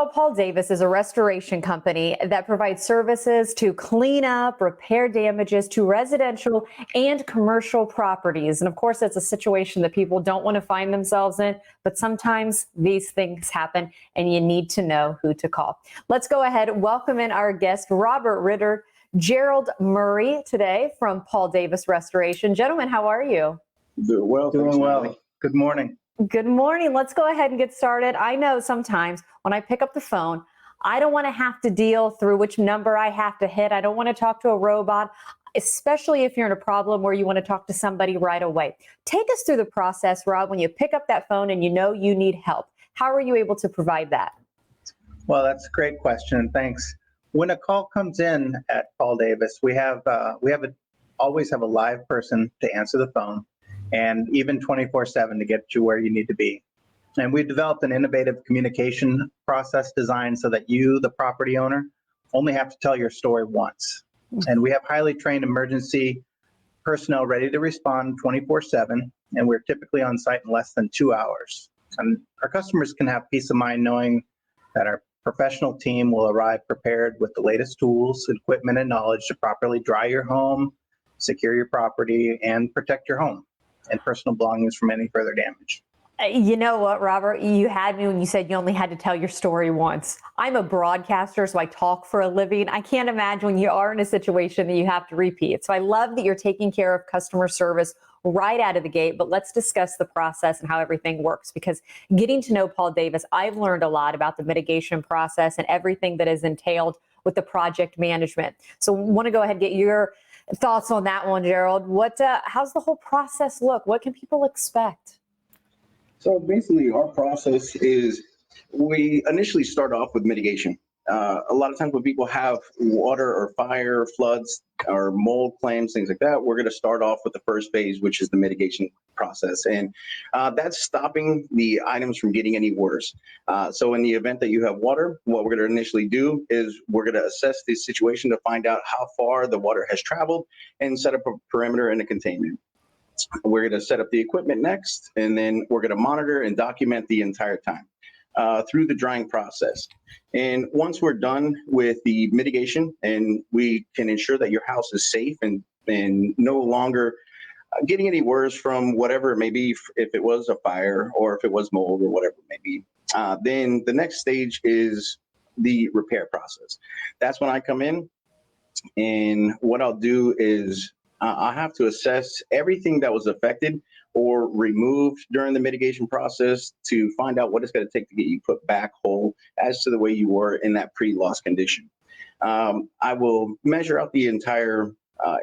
Well, Paul Davis is a restoration company that provides services to clean up, repair damages to residential and commercial properties. And of course, it's a situation that people don't want to find themselves in, but sometimes these things happen and you need to know who to call. Let's go ahead and welcome in our guest, Robert Ritter, Gerald Murray today from Paul Davis Restoration. Gentlemen, how are you? Doing well. Doing well. Good morning. Good morning. Let's go ahead and get started. I know sometimes when I pick up the phone, I don't want to have to deal through which number I have to hit. I don't want to talk to a robot, especially if you're in a problem where you want to talk to somebody right away. Take us through the process, Rob, when you pick up that phone and you know you need help. How are you able to provide that? Well, that's a great question. Thanks. When a call comes in at Paul Davis, always have a live person to answer the phone, and even 24/7 to get you where you need to be. And we've developed an innovative communication process designed so that you, the property owner, only have to tell your story once. And we have highly trained emergency personnel ready to respond 24/7, and we're typically on site in less than 2 hours. And our customers can have peace of mind knowing that our professional team will arrive prepared with the latest tools, equipment, and knowledge to properly dry your home, secure your property, and protect your home and personal belongings from any further damage. You know what, Robert? You had me when you said you only had to tell your story once. I'm a broadcaster, so I talk for a living. I can't imagine when you are in a situation that you have to repeat. So I love that you're taking care of customer service right out of the gate, but let's discuss the process and how everything works, because getting to know Paul Davis, I've learned a lot about the mitigation process and everything that is entailed with the project management. So I want to go ahead and get your thoughts on that one, Gerald. How's the whole process look? What can people expect? So basically, our process is we initially start off with mitigation. A lot of times when people have water or fire, floods, or mold claims, things like that, we're going to start off with the first phase, which is the mitigation process. And that's stopping the items from getting any worse. So in the event that you have water, what we're going to initially do is we're going to assess the situation to find out how far the water has traveled and set up a perimeter and a containment. We're going to set up the equipment next, and then we're going to monitor and document the entire time through the drying process. And once we're done with the mitigation and we can ensure that your house is safe and no longer getting any worse from whatever it may be, if it was a fire or if it was mold or whatever it may be, then the next stage is the repair process. That's when I come in, and what I'll do is I have to assess everything that was affected or removed during the mitigation process to find out what it's going to take to get you put back whole as to the way you were in that pre-loss condition. I will measure out the entire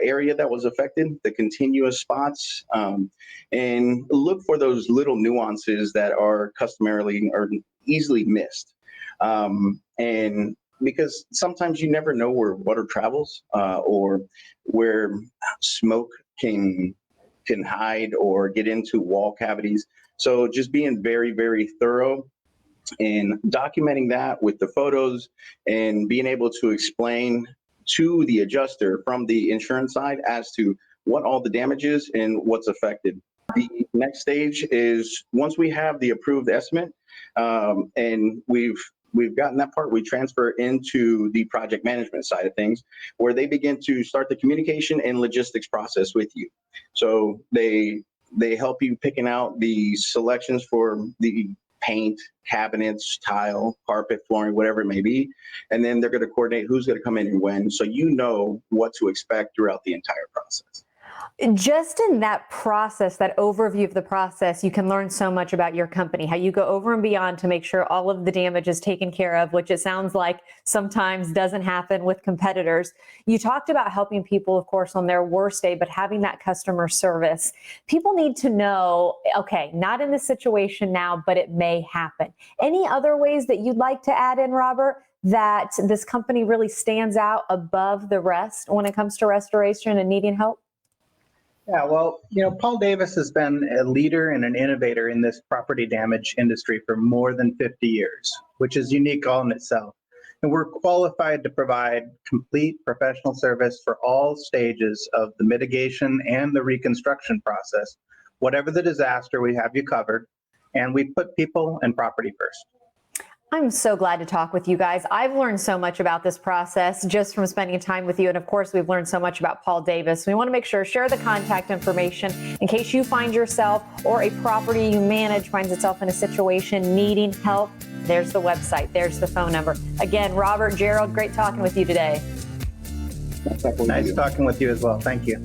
area that was affected, the continuous spots, and look for those little nuances that are customarily or easily missed. And because sometimes you never know where water travels or where smoke can hide or get into wall cavities. So just being very, very thorough and documenting that with the photos and being able to explain to the adjuster from the insurance side as to what all the damage is and what's affected. The next stage is once we have the approved estimate and we've gotten that part, we transfer into the project management side of things, where they begin to start the communication and logistics process with you. So they help you picking out the selections for the paint, cabinets, tile, carpet, flooring, whatever it may be. And then they're going to coordinate who's going to come in and when, so you know what to expect throughout the entire process. Just in that process, that overview of the process, you can learn so much about your company, how you go over and beyond to make sure all of the damage is taken care of, which it sounds like sometimes doesn't happen with competitors. You talked about helping people, of course, on their worst day, but having that customer service. People need to know, okay, not in this situation now, but it may happen. Any other ways that you'd like to add in, Robert, that this company really stands out above the rest when it comes to restoration and needing help? Yeah, well, Paul Davis has been a leader and an innovator in this property damage industry for more than 50 years, which is unique all in itself. And we're qualified to provide complete professional service for all stages of the mitigation and the reconstruction process. Whatever the disaster, we have you covered, and we put people and property first. I'm so glad to talk with you guys. I've learned so much about this process just from spending time with you. And of course, we've learned so much about Paul Davis. We want to make sure, share the contact information in case you find yourself or a property you manage finds itself in a situation needing help. There's the website. There's the phone number. Again, Robert, Gerald, great talking with you today. Nice talking with you as well. Thank you.